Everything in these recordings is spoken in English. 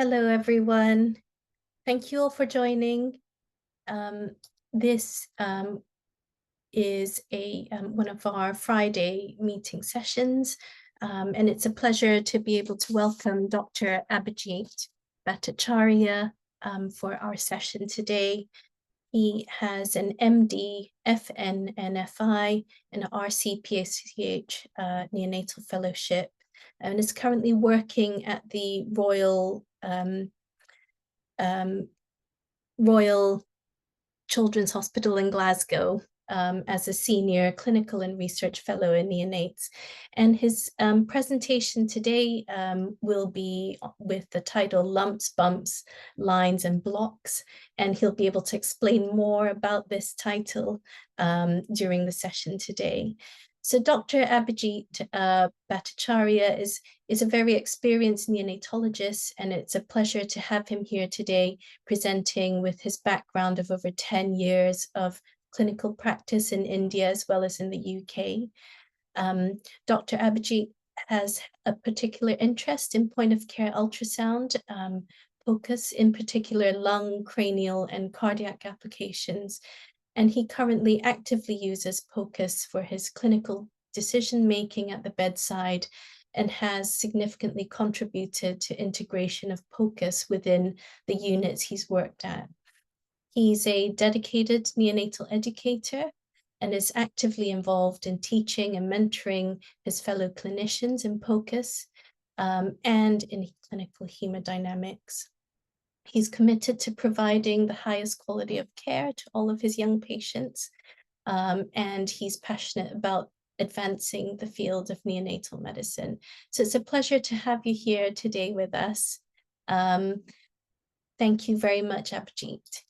Hello, everyone. Thank you all for joining. This is one of our Friday meeting sessions, and it's a pleasure to be able to welcome Dr. Abhijit Bhattacharya for our session today. He has an MD, FN, NFI, and an RCPACH neonatal fellowship, and is currently working at the Royal Children's Hospital in Glasgow as a senior clinical and research fellow in neonates. And his presentation today will be with the title Lumps, Bumps, Lines and Blocks. And he'll be able to explain more about this title during the session today. So Dr. Abhijit Bhattacharya is a very experienced neonatologist, and it's a pleasure to have him here today presenting with his background of over 10 years of clinical practice in India as well as in the UK. Dr. Abhijit has a particular interest in point-of-care ultrasound, focus in particular lung, cranial and cardiac applications. And he currently actively uses POCUS for his clinical decision-making at the bedside and has significantly contributed to integration of POCUS within the units he's worked at. He's a dedicated neonatal educator and is actively involved in teaching and mentoring his fellow clinicians in POCUS and in clinical hemodynamics. He's committed to providing the highest quality of care to all of his young patients, and he's passionate about advancing the field of neonatal medicine. So it's a pleasure to have you here today with us. Thank you very much, Abhijit.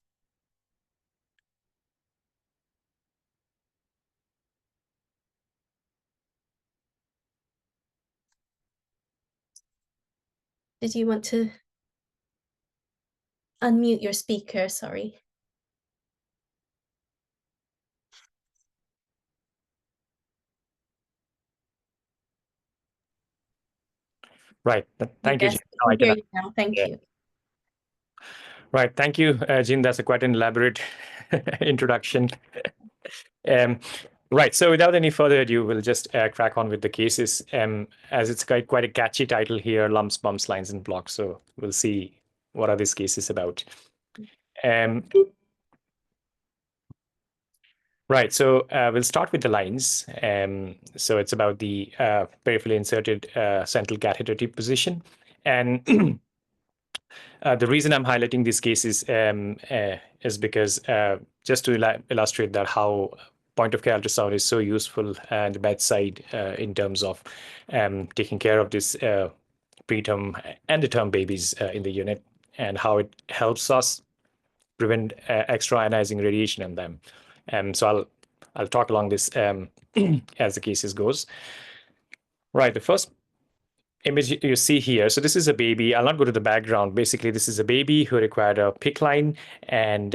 Did you want to unmute your speaker? Sorry. Right. Thank you, Jean. I can hear you now. Thank you. Right. Thank you, Jean. That's quite an elaborate introduction. Right. So without any further ado, we'll just crack on with the cases. As it's quite a catchy title here, Lumps, Bumps, Lines and Blocks. So we'll see what are these cases about. Right, so we'll start with the lines. So it's about the peripherally inserted central catheter tip position. And the reason I'm highlighting these cases is because just to illustrate that how point-of-care ultrasound is so useful at the bedside in terms of taking care of this preterm and the term babies in the unit, and how it helps us prevent extra ionizing radiation in them. So I'll talk along this as the cases goes. Right, the first image you see here. So this is a baby. I'll not go to the background. Basically, this is a baby who required a PICC line, and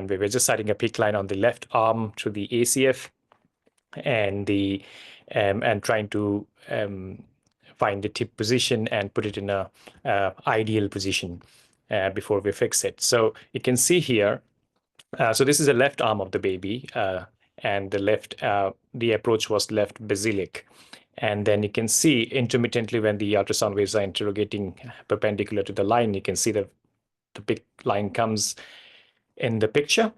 we were just setting a PICC line on the left arm through the ACF, and trying to find the tip position and put it in a ideal position before we fix it. So you can see here. So this is the left arm of the baby, and the approach was left basilic. And then you can see intermittently when the ultrasound waves are interrogating perpendicular to the line, you can see that the PICC line comes in the picture.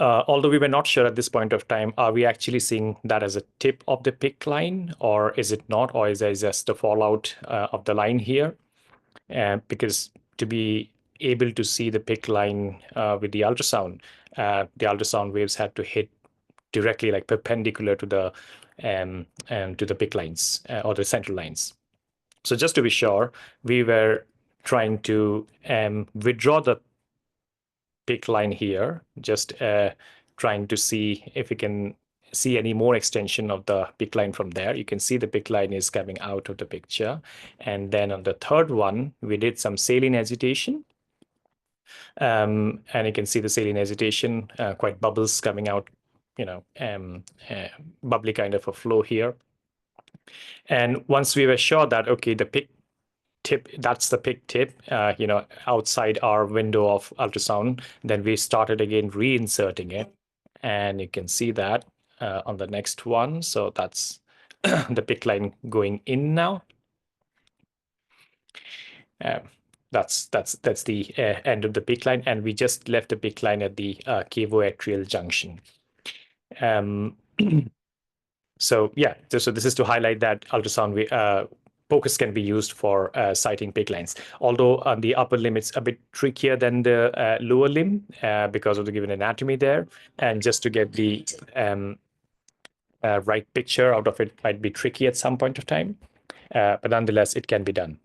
Although we were not sure at this point of time, are we actually seeing that as a tip of the PICC line, or is it not, or is there just a fallout of the line here? Because to be able to see the PICC line with the ultrasound waves had to hit directly, like perpendicular to the PICC lines or the central lines. So just to be sure, we were trying to withdraw the PICC line here, just trying to see if we can see any more extension of the PICC line from there. You can see the PICC line is coming out of the picture. And then on the third one, we did some saline agitation. And you can see the saline agitation, quite bubbles coming out, bubbly kind of a flow here. And once we were sure that, okay, the PICC tip, that's the PIC tip, outside our window of ultrasound. Then we started again reinserting it, and you can see that on the next one. So that's the PIC line going in now. That's the end of the PIC line, and we just left the PIC line at the cavoatrial junction. So yeah, so this is to highlight that ultrasound focus can be used for sighting PIC lines. Although on the upper limb, it's a bit trickier than the lower limb because of the given anatomy there. And just to get the right picture out of it might be tricky at some point of time. But nonetheless, it can be done.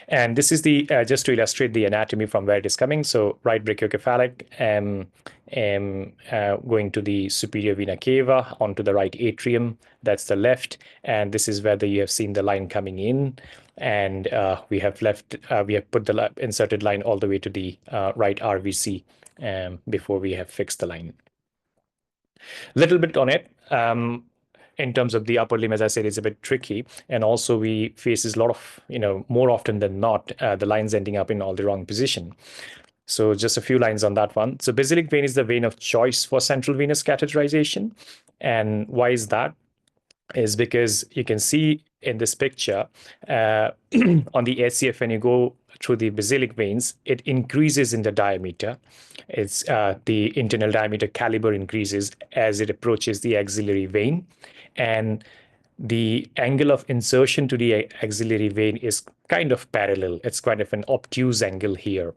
And this is the just to illustrate the anatomy from where it is coming. So right brachiocephalic going to the superior vena cava onto the right atrium. That's the left, and this is where you have seen the line coming in. And we have put the inserted line all the way to the right RVC before we have fixed the line. Little bit on it. In terms of the upper limb, as I said, it's a bit tricky. And also we faces a lot of, more often than not, the lines ending up in all the wrong position. So just a few lines on that one. So basilic vein is the vein of choice for central venous catheterization. And why is that? Is because you can see in this picture on the SCF, when you go through the basilic veins, it increases in the diameter. It's the internal diameter caliber increases as it approaches the axillary vein, and the angle of insertion to the axillary vein is kind of parallel. It's kind of an obtuse angle here.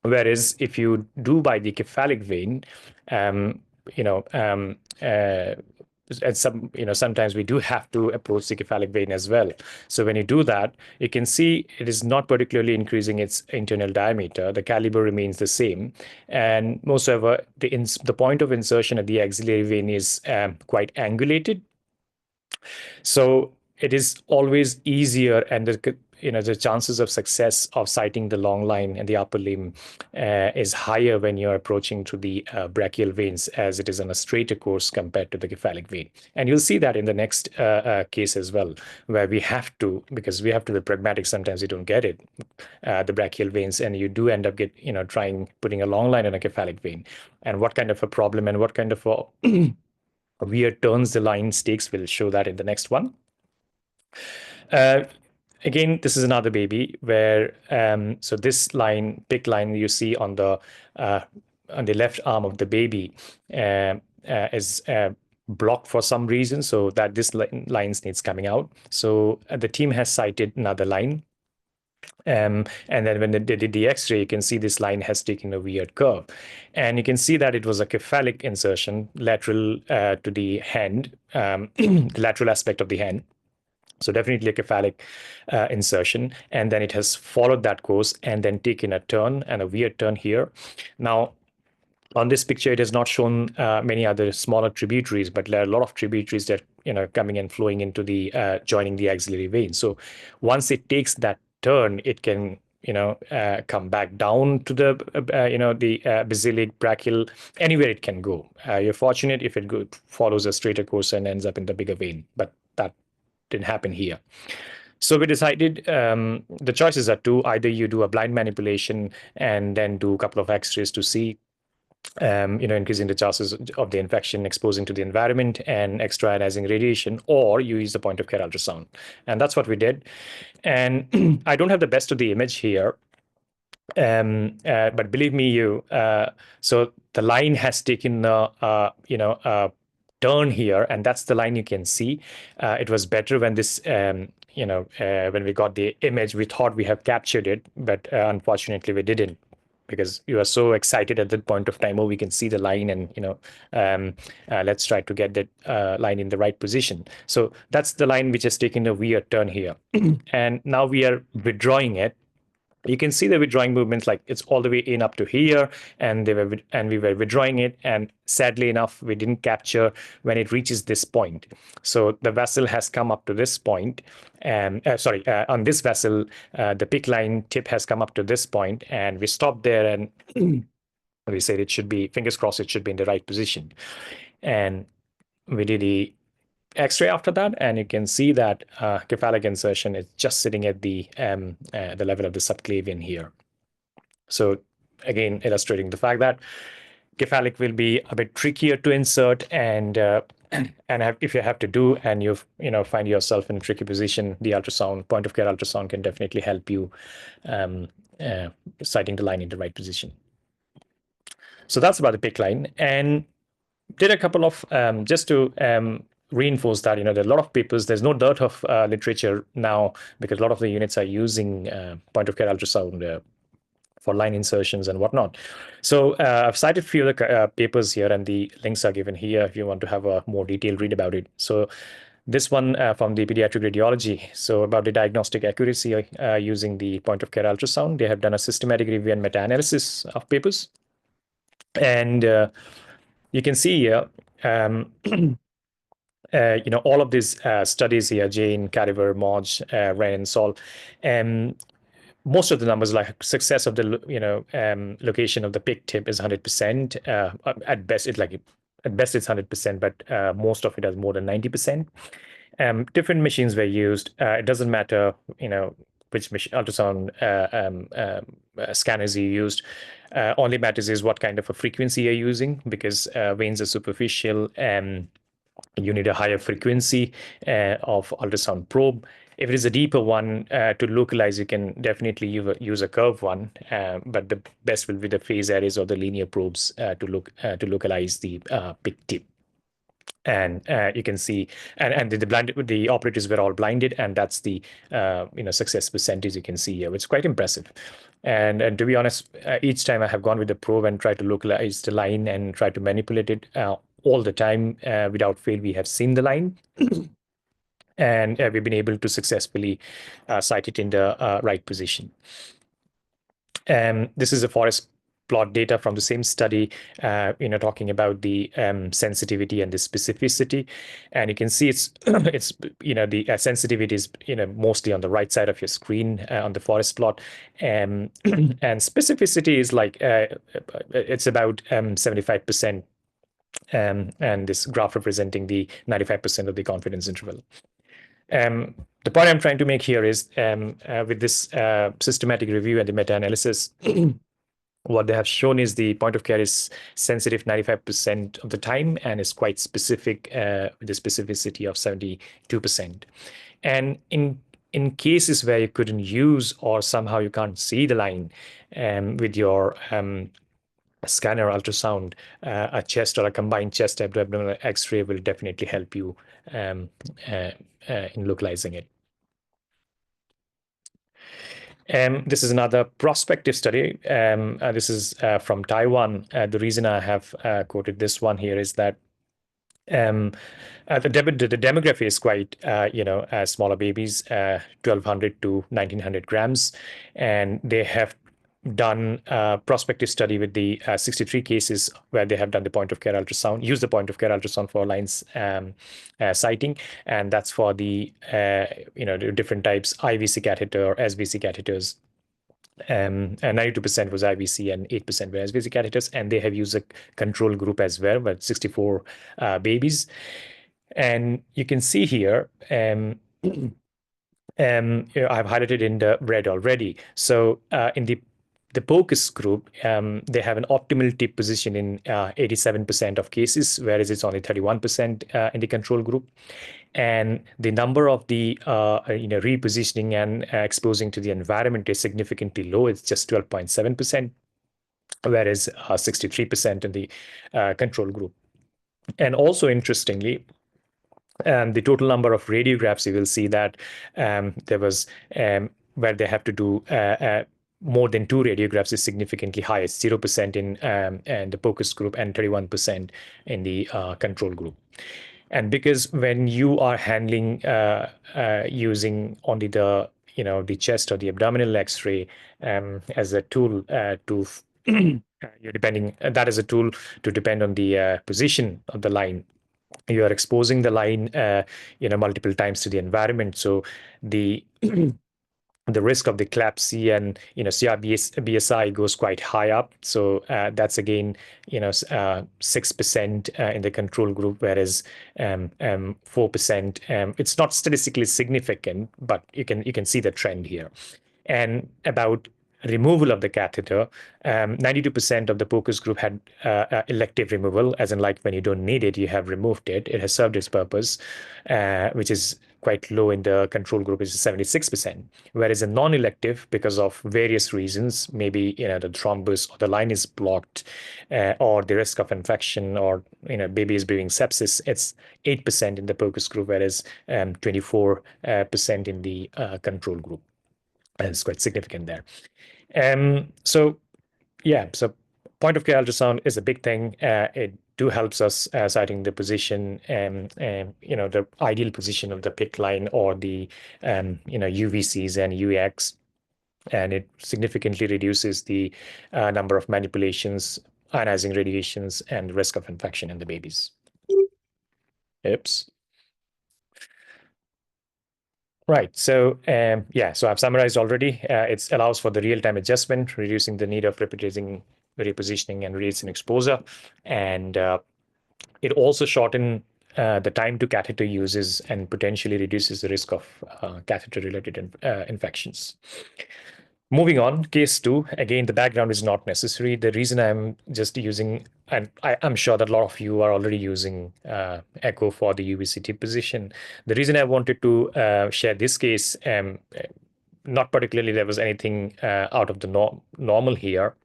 Whereas if you do by the cephalic vein, and sometimes we do have to approach the cephalic vein as well. So when you do that, you can see it is not particularly increasing its internal diameter. The caliber remains the same, and moreover, the point of insertion at the axillary vein is quite angulated. So it is always easier, and the chances of success of sighting the long line in the upper limb is higher when you're approaching to the brachial veins, as it is on a straighter course compared to the cephalic vein. And you'll see that in the next case as well, where because we have to be pragmatic. Sometimes you don't get it, the brachial veins, and you do end up putting a long line in a cephalic vein. And what kind of a problem and what kind of a weird turns the line takes, we'll show that in the next one. Again, this is another baby where so this line, PIC line, you see on the left arm of the baby is blocked for some reason, so that this line needs coming out. So the team has sighted another line. And then when they did the X-ray, you can see this line has taken a weird curve. And you can see that it was a cephalic insertion, lateral to the hand, the lateral aspect of the hand. So definitely a cephalic insertion. And then it has followed that course and then taken a turn, and a weird turn here. Now, on this picture, it has not shown many other smaller tributaries, but there are a lot of tributaries that coming and flowing into the joining the axillary vein. So once it takes that turn, it can come back down to the the basilic, brachial, anywhere it can go. You're fortunate if it follows a straighter course and ends up in the bigger vein, but that didn't happen here. So we decided the choices are two. Either you do a blind manipulation and then do a couple of X-rays to see increasing the chances of the infection exposing to the environment and extra ionizing radiation, or you use the point of care ultrasound. And that's what we did. And I don't have the best of the image here, but believe me, so the line has taken a turn here, and that's the line you can see. It was better when this when we got the image, we thought we have captured it, but unfortunately we didn't, because you are so excited at that point of time. Oh, we can see the line, and let's try to get that line in the right position. So that's the line which has taken a weird turn here. And now we are withdrawing it. You can see the withdrawing movements, like it's all the way in up to here, and we were withdrawing it, and sadly enough, we didn't capture when it reaches this point. So the vessel has come up to this point, and on this vessel, the PIC line tip has come up to this point, and we stopped there, and we said it should be, fingers crossed, it should be in the right position. And we did X-ray after that, and you can see that cephalic insertion is just sitting at the level of the subclavian here. So again, illustrating the fact that cephalic will be a bit trickier to insert, and if you have to do, and find yourself in a tricky position, the ultrasound, point of care ultrasound, can definitely help you sighting the line in the right position. So that's about the PICC line, and did a couple of just to reinforce that, there are a lot of papers. There's no dearth of literature now, because a lot of the units are using point of care ultrasound for line insertions and whatnot. So I've cited a few of the papers here, and the links are given here if you want to have a more detailed read about it. So this one from the pediatric radiology, so about the diagnostic accuracy using the point of care ultrasound. They have done a systematic review and meta-analysis of papers. And you can see here, all of these studies here, Jane, Carriver, Modge, Wren, and Sol, most of the numbers, like success of the location of the PICC tip is 100%. At best, it's 100%, but most of it has more than 90%. Different machines were used. It doesn't matter, which machine, ultrasound scanners you used. Only matters is what kind of a frequency you're using, because veins are superficial. You need a higher frequency of ultrasound probe. If it is a deeper one, to localize, you can definitely use a curved one, but the best will be the phase arrays or the linear probes to localize the PICC tip. And you can see, and the operators were all blinded, and that's the success percentage you can see here. It's quite impressive. And to be honest, each time I have gone with the probe and tried to localize the line and try to manipulate it all the time, without fail, we have seen the line. And we've been able to successfully sight it in the right position. This is a forest plot data from the same study, talking about the sensitivity and the specificity. And you can see it's the sensitivity is mostly on the right side of your screen on the forest plot, and specificity is like it's about 75%. And this graph representing the 95% of the confidence interval. The point I'm trying to make here is, with this systematic review and the meta-analysis, what they have shown is the point of care is sensitive 95% of the time and is quite specific, with a specificity of 72%. And in cases where you couldn't use, or somehow you can't see the line with your scanner ultrasound, a chest or a combined chest abdominal X-ray will definitely help you in localizing it. This is another prospective study. This is from Taiwan. The reason I have quoted this one here is that the demography is quite, smaller babies, 1,200 to 1,900 grams, and they have done a prospective study with the 63 cases where they have done the point of care ultrasound, use the point of care ultrasound for lines sighting, and that's for the the different types, IVC catheter or SVC catheters. And 92% was IVC and 8% were SVC catheters, and they have used a control group as well, but 64 babies. And you can see here, I've highlighted in the red already. So in the POCUS group, they have an optimal tip position in 87% of cases, whereas it's only 31% in the control group. And the number of the repositioning and exposing to the environment is significantly low. It's just 12.7%, whereas 63% in the control group. And also interestingly, the total number of radiographs, you will see that there was where they have to do more than 2 radiographs is significantly higher. It's 0% in the POCUS group and 31% in the control group. And because when you are handling using only the the chest or the abdominal X-ray as a tool to you're depending, that is a tool to depend on the position of the line. You are exposing the line multiple times to the environment, so the the risk of the CLABSI and CRBSI goes quite high up. So that's again 6% in the control group, whereas 4%. It's not statistically significant, but you can see the trend here. And about removal of the catheter, 92% of the focus group had elective removal, as in like when you don't need it, you have removed it. It has served its purpose, which is quite low in the control group, is 76%. Whereas a non-elective, because of various reasons, maybe the thrombus or the line is blocked, or the risk of infection, or baby is breathing sepsis, it's 8% in the focus group, whereas 24% in the control group. And it's quite significant there. So point of care ultrasound is a big thing. It do helps us citing the position, the ideal position of the PICC line, or the UVCs and UX, and it significantly reduces the number of manipulations, ionizing radiations, and risk of infection in the babies. Oops. Right. So so I've summarized already. It allows for the real-time adjustment, reducing the need of repositioning and reducing exposure, and it also shortens the time to catheter uses and potentially reduces the risk of catheter-related infections. Moving on, case 2, again, the background is not necessary. The reason I'm just using, and I'm sure that a lot of you are already using echo for the UVCT position. The reason I wanted to share this case, not particularly there was anything out of the normal here,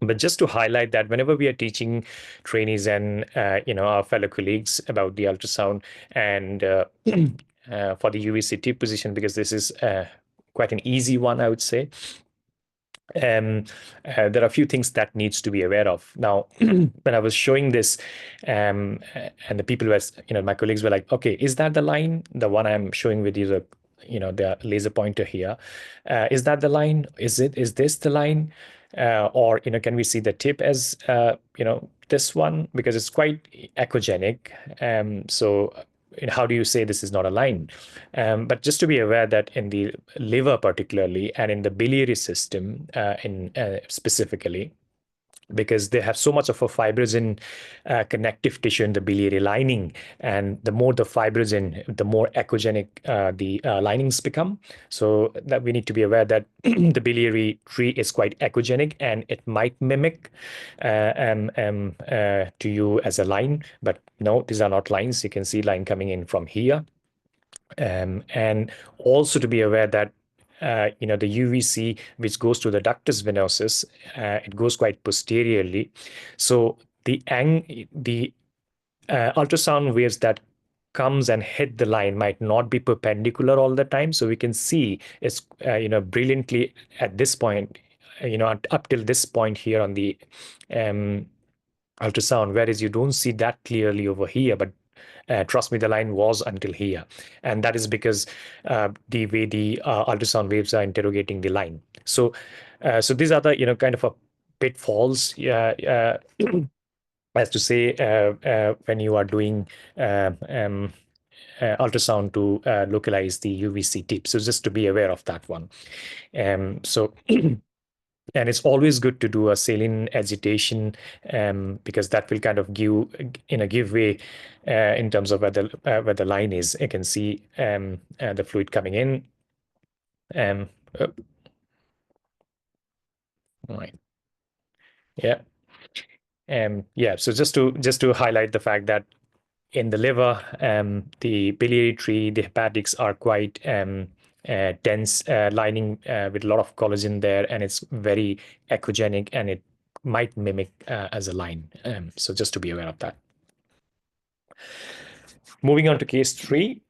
but just to highlight that whenever we are teaching trainees and our fellow colleagues about the ultrasound and for the UVCT position, because this is quite an easy one, I would say. There are a few things that needs to be aware of. Now, when I was showing this, and the people were, my colleagues were like, okay, is that the line? The one I'm showing with you, the laser pointer here. Is that the line? Is this the line? Or, can we see the tip as, this one? Because it's quite echogenic. So how do you say this is not a line? But just to be aware that in the liver particularly, and in the biliary system specifically, because they have so much of a fibrosin connective tissue in the biliary lining, and the more the fibrosin, the more echogenic the linings become. So that we need to be aware that the biliary tree is quite echogenic, and it might mimic to you as a line, but no, these are not lines. You can see line coming in from here. And also to be aware that the UVC, which goes to the ductus venosus, it goes quite posteriorly. So the ultrasound waves that comes and hit the line might not be perpendicular all the time. So we can see it's brilliantly at this point, up till this point here on the ultrasound, whereas you don't see that clearly over here, but trust me, the line was until here. And that is because the way the ultrasound waves are interrogating the line. So these are the, kind of a pitfalls, as to say, when you are doing ultrasound to localize the UVC tip. So just to be aware of that one. And it's always good to do a saline agitation, because that will kind of give way in terms of where the line is. You can see the fluid coming in. Right. Yeah. So just to highlight the fact that in the liver, the biliary tree, the hepatics are quite dense lining with a lot of collagen there, and it's very echogenic, and it might mimic as a line. So just to be aware of that. Moving on to case 3.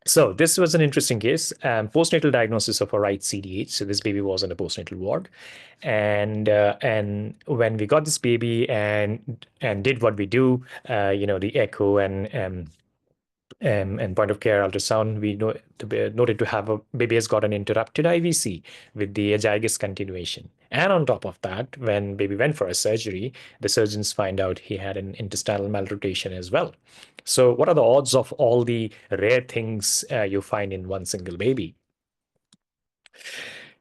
So this was an interesting case, postnatal diagnosis of a right CDH. So this baby was in a postnatal ward, and when we got this baby and did what we do, the echo and And point of care ultrasound, we know to be noted to have a baby has got an interrupted IVC with the azygous continuation. And on top of that, when baby went for a surgery, the surgeons find out he had an intestinal malrotation as well. So what are the odds of all the rare things you find in one single baby?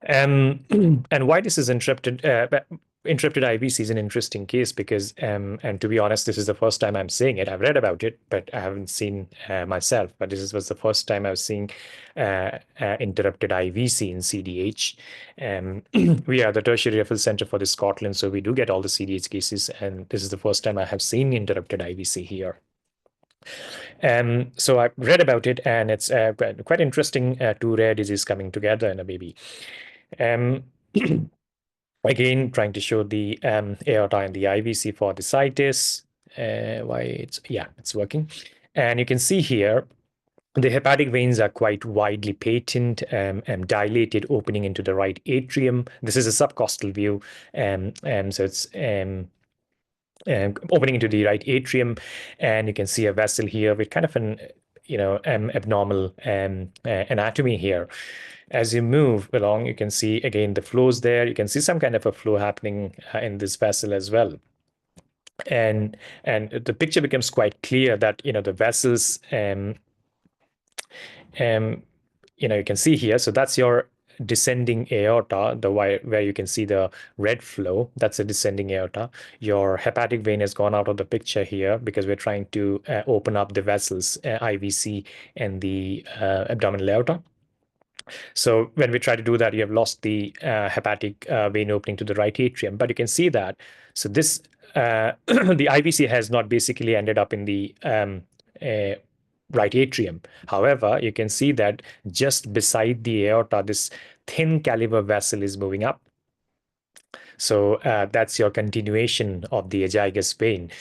And why this is interrupted IVC is an interesting case because, and to be honest, this is the first time I'm seeing it. I've read about it, but I haven't seen myself. But was the first time I've seen interrupted IVC in CDH. We are the tertiary referral center for the Scotland, so we do get all the CDH cases, and this is the first time I have seen interrupted IVC here. So I read about it, and it's quite interesting. Two rare diseases coming together in a baby. Again, trying to show the aorta and the IVC for the situs. It's working. And you can see here, the hepatic veins are quite widely patent and dilated, opening into the right atrium. This is a subcostal view. So it's opening into the right atrium, and you can see a vessel here with kind of an abnormal anatomy here. As you move along, you can see again the flows there. You can see some kind of a flow happening in this vessel as well. And the picture becomes quite clear that the vessels you can see here. So that's your descending aorta, where you can see the red flow. That's a descending aorta. Your hepatic vein has gone out of the picture here because we're trying to open up the vessels, IVC and the abdominal aorta. So when we try to do that, you have lost the hepatic vein opening to the right atrium. But you can see that. So this the IVC has not basically ended up in the right atrium. However, you can see that just beside the aorta, this thin caliber vessel is moving up. So that's your continuation of the azygous vein,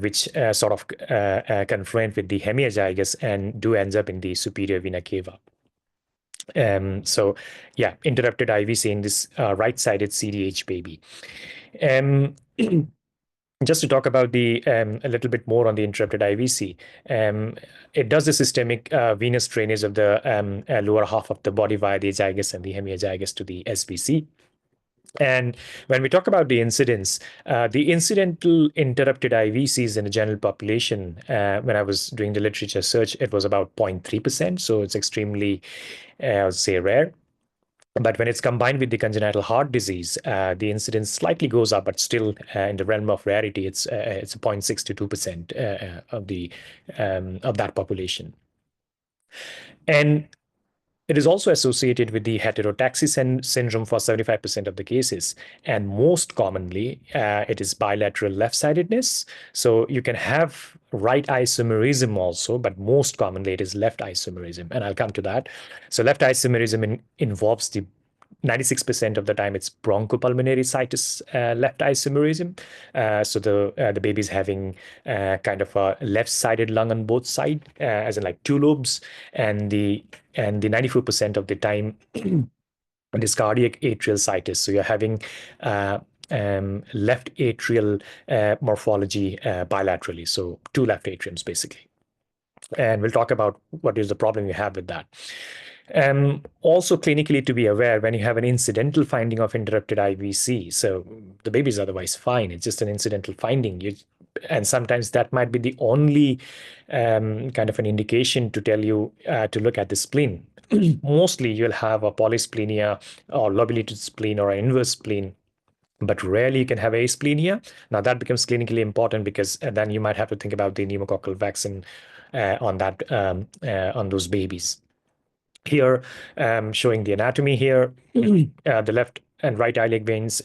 which sort of confluent with the hemiazygous and do ends up in the superior vena cava. So yeah, interrupted IVC in this right-sided CDH baby. Just to talk about the a little bit more on the interrupted IVC, it does the systemic venous drainage of the lower half of the body via the azygous and the hemiazygous to the SVC. And when we talk about the incidence, the incidental interrupted IVCs in the general population, when I was doing the literature search, it was about 0.3%. So it's extremely, I would say, rare. But when it's combined with the congenital heart disease, the incidence slightly goes up, but still in the realm of rarity, it's 0.6 to 2% of that population. And it is also associated with the heterotaxy syndrome for 75% of the cases. And most commonly, it is bilateral left-sidedness. So you can have right isomerism also, but most commonly it is left isomerism. And I'll come to that. So left isomerism involves the 96% of the time it's bronchopulmonary situs left isomerism. So the baby is having kind of a left-sided lung on both sides, as in like two lobes, and the 94% of the time it is cardiac atrial situs. So you're having left atrial morphology bilaterally. So two left atriums basically. And we'll talk about what is the problem you have with that. Also clinically to be aware, when you have an incidental finding of interrupted IVC, so the baby is otherwise fine, it's just an incidental finding, and sometimes that might be the only kind of an indication to tell you to look at the spleen. Mostly you'll have a polysplenia or lobulated spleen or an inverse spleen, but rarely you can have asplenia. Now that becomes clinically important because then you might have to think about the pneumococcal vaccine on those babies. Here, showing the anatomy here, the left and right iliac veins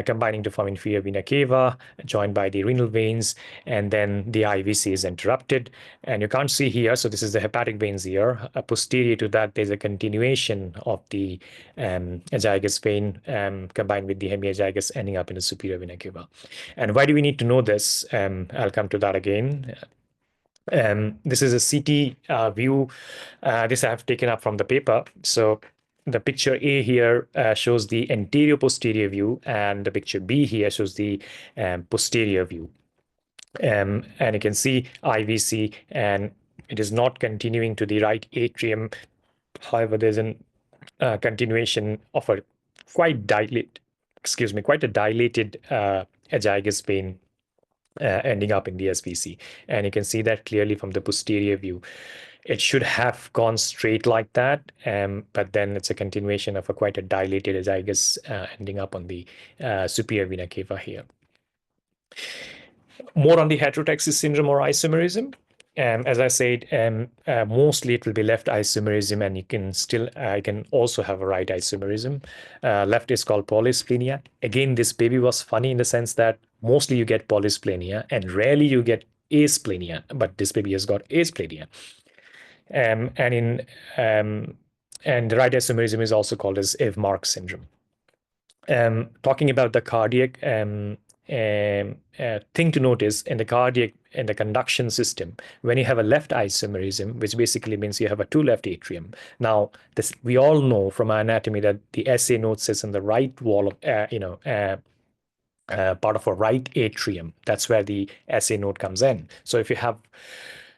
combining to form inferior vena cava, joined by the renal veins, and then the IVC is interrupted. And you can't see here, so this is the hepatic veins here. Posterior to that, there's a continuation of the azygous vein combined with the hemiazygous ending up in the superior vena cava. And why do we need to know this? I'll come to that again. This is a CT view. This I have taken up from the paper. So the picture A here shows the anterior posterior view, and the picture B here shows the posterior view. And you can see IVC, and it is not continuing to the right atrium. However, there's a continuation of a quite dilated, quite a dilated azygous vein ending up in the SVC. And you can see that clearly from the posterior view. It should have gone straight like that, but then it's a continuation of a quite a dilated azygous ending up on the superior vena cava here. More on the heterotexis syndrome or isomerism. As I said, mostly it will be left isomerism, and you can also have a right isomerism. Left is called polysplenia. Again, this baby was funny in the sense that mostly you get polysplenia and rarely you get asplenia, but this baby has got asplenia. And the right isomerism is also called as Eve-Mark syndrome. Talking about the cardiac thing to notice in the conduction system, when you have a left isomerism, which basically means you have a two left atrium. Now, we all know from our anatomy that the SA node sits in the right wall of part of a right atrium. That's where the SA node comes in. So if you have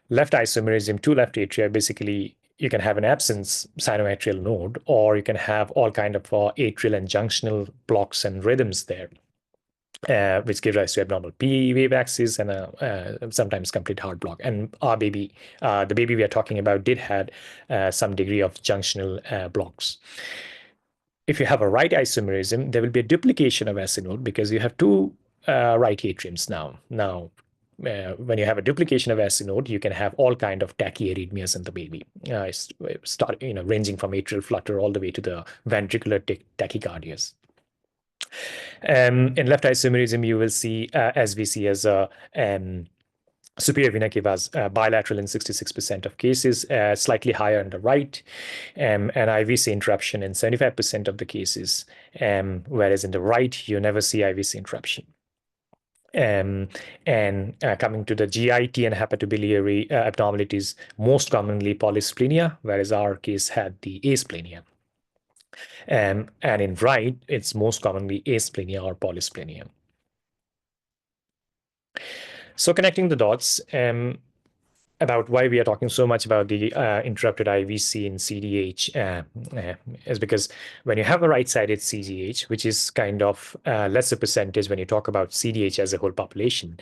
left isomerism, two left atria, basically you can have an absence sinoatrial node, or you can have all kind of atrial and junctional blocks and rhythms there, which give rise to abnormal P wave axis and sometimes complete heart block. And our baby, the baby we are talking about, did had some degree of junctional blocks. If you have a right isomerism, there will be a duplication of SA node because you have two right atriums now. When you have a duplication of SA node, you can have all kind of tachyarrhythmias in the baby, ranging from atrial flutter all the way to the ventricular tachycardias. In left isomerism, you will see SVC as a superior vena cava bilateral in 66% of cases, slightly higher on the right, and IVC interruption in 75% of the cases, whereas in the right, you never see IVC interruption. And coming to the GIT and hepatobiliary abnormalities, most commonly polysplenia, whereas our case had the asplenia. And in right, it's most commonly asplenia or polysplenia. So connecting the dots about why we are talking so much about the interrupted IVC in CDH is because when you have a right-sided CDH, which is kind of lesser percentage when you talk about CDH as a whole population,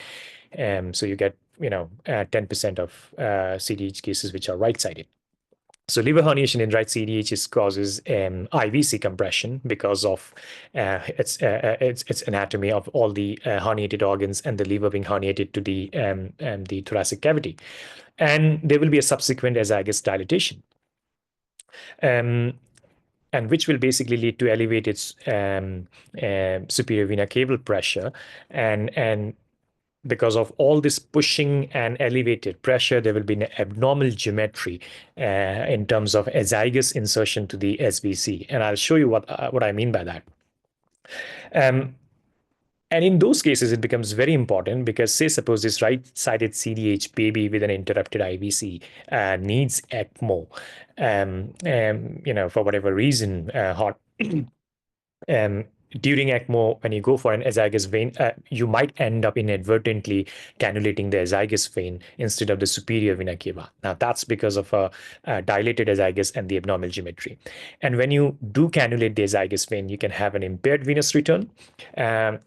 so you get 10% of CDH cases which are right-sided. So liver herniation in right CDH causes IVC compression because of its anatomy of all the herniated organs and the liver being herniated to the thoracic cavity, and there will be a subsequent azygous dilatation, and which will basically lead to elevated superior vena caval pressure, and because of all this pushing and elevated pressure, there will be an abnormal geometry in terms of azygous insertion to the SVC. And I'll show you what I mean by that. And in those cases, it becomes very important because, say, suppose this right-sided CDH baby with an interrupted IVC needs ECMO, for whatever reason, during ECMO, when you go for an azygous vein, you might end up inadvertently cannulating the azygous vein instead of the superior vena cava. Now, that's because of a dilated azygous and the abnormal geometry. And when you do cannulate the azygous vein, you can have an impaired venous return. I'm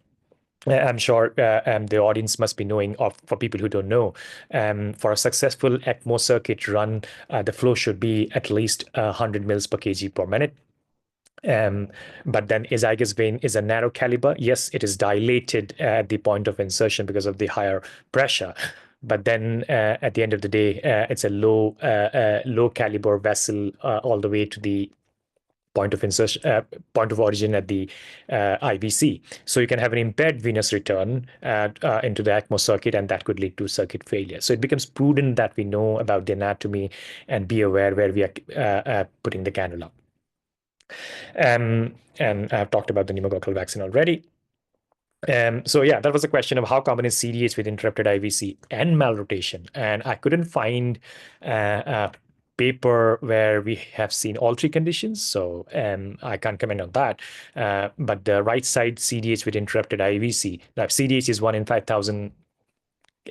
sure the audience must be knowing of, for people who don't know, for a successful ECMO circuit run, the flow should be at least 100 mils per kg per minute. But then azygous vein is a narrow caliber. Yes, it is dilated at the point of insertion because of the higher pressure. But then at the end of the day, it's a low caliber vessel all the way to the point of insertion, point of origin at the IVC. So you can have an impaired venous return into the ECMO circuit, and that could lead to circuit failure. So it becomes prudent that we know about the anatomy and be aware where we are putting the cannula. And I've talked about the pneumococcal vaccine already. So yeah, that was a question of how common is CDH with interrupted IVC and malrotation. And I couldn't find a paper where we have seen all three conditions, so I can't comment on that. But the right side CDH with interrupted IVC, now CDH is 1 in 5,000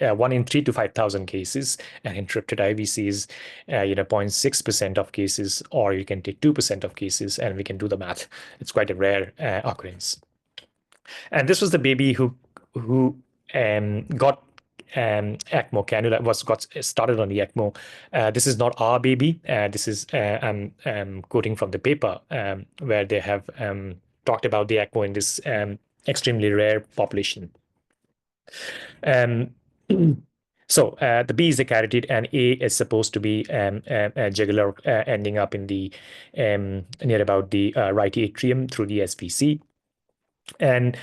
1 in 3 to 5,000 cases, and interrupted IVC is 0.6% of cases, or you can take 2% of cases, and we can do the math. It's quite a rare occurrence. And this was the baby who got ECMO cannula, got started on the ECMO. This is not our baby. This is I'm quoting from the paper where they have talked about the ECMO in this extremely rare population. So the B is the carotid, and A is supposed to be jugular, ending up in the near about the right atrium through the SVC. And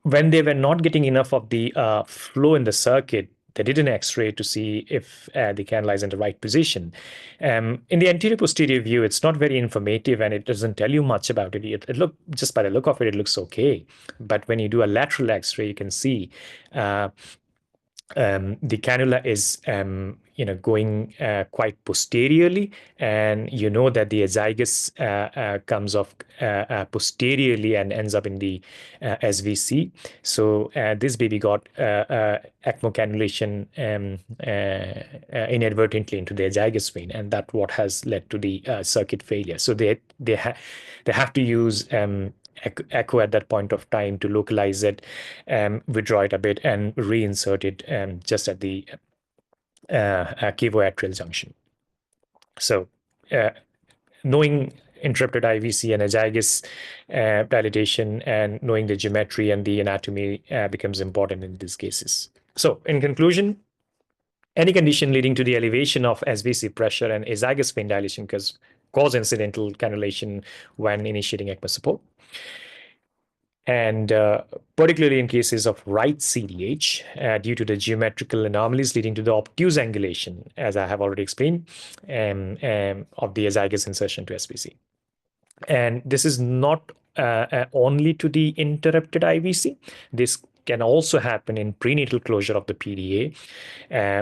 when they were not getting enough of the flow in the circuit, they did an X-ray to see if the cannula is in the right position. In the anterior posterior view, it's not very informative, and it doesn't tell you much about it. It look, just by the look of it, it looks okay. But when you do a lateral X-ray, you can see the cannula is going quite posteriorly, and you know that the azygos comes off posteriorly and ends up in the SVC. So this baby got ECMO cannulation inadvertently into the azygos vein, and that's what has led to the circuit failure. So they have to use echo at that point of time to localize it, withdraw it a bit, and reinsert it just at the cavoatrial junction. So knowing interrupted IVC and azygos dilatation and knowing the geometry and the anatomy becomes important in these cases. So in conclusion, any condition leading to the elevation of SVC pressure and azygos vein dilation cause incidental cannulation when initiating ECMO support. And particularly in cases of right CDH, due to the geometrical anomalies leading to the obtuse angulation, as I have already explained, of the azygos insertion to SVC. And this is not only to the interrupted IVC. This can also happen in prenatal closure of the PDA.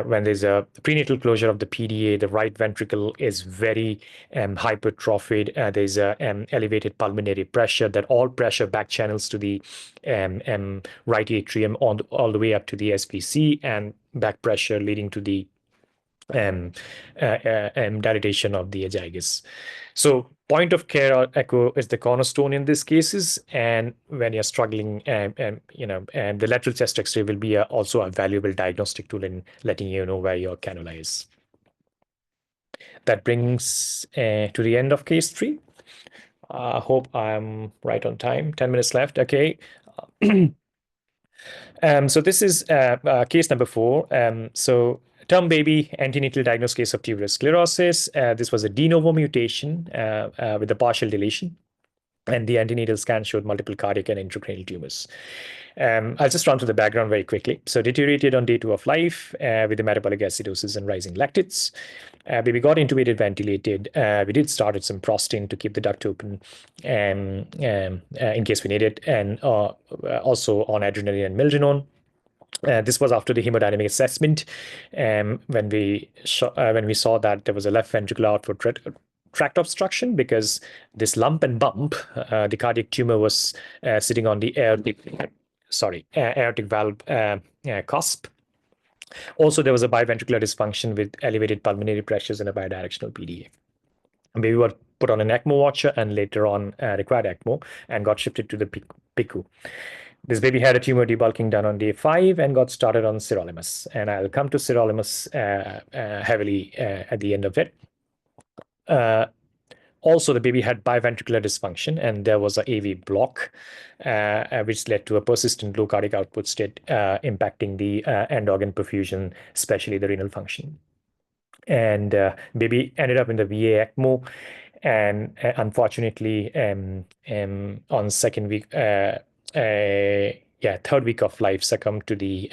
When there's a prenatal closure of the PDA, the right ventricle is very hypertrophied. There's elevated pulmonary pressure, that all pressure back channels to the right atrium all the way up to the SVC, and back pressure leading to the dilatation of the azygos. So point of care echo is the cornerstone in these cases, and when you're struggling, the lateral chest X-ray will be also a valuable diagnostic tool in letting you know where your cannula is. That brings to the end of case 3. I hope I'm right on time. 10 minutes left. Okay. So this is case number 4. So term baby, antenatal diagnosed case of tuberous sclerosis. This was a de novo mutation with a partial deletion, and the antenatal scan showed multiple cardiac and intracranial tumors. I'll just run through the background very quickly. So deteriorated on day 2 of life with the metabolic acidosis and rising lactates. Baby got intubated, ventilated. We did start some prostin to keep the duct open in case we need it, and also on adrenaline and milrinone. This was after the hemodynamic assessment, when we saw that there was a left ventricular outward tract obstruction, because this lump and bump, the cardiac tumor was sitting on the aortic valve cusp. Also, there was a biventricular dysfunction with elevated pulmonary pressures and a bidirectional PDA. Baby was put on an ECMO watcher and later on required ECMO and got shifted to the PICU. This baby had a tumor debulking done on day 5 and got started on sirolimus. And I'll come to sirolimus heavily at the end of it. Also, the baby had biventricular dysfunction, and there was an AV block, which led to a persistent low cardiac output state, impacting the end organ perfusion, especially the renal function. And baby ended up in the VA ECMO, and unfortunately, on second week, third week of life, succumbed to the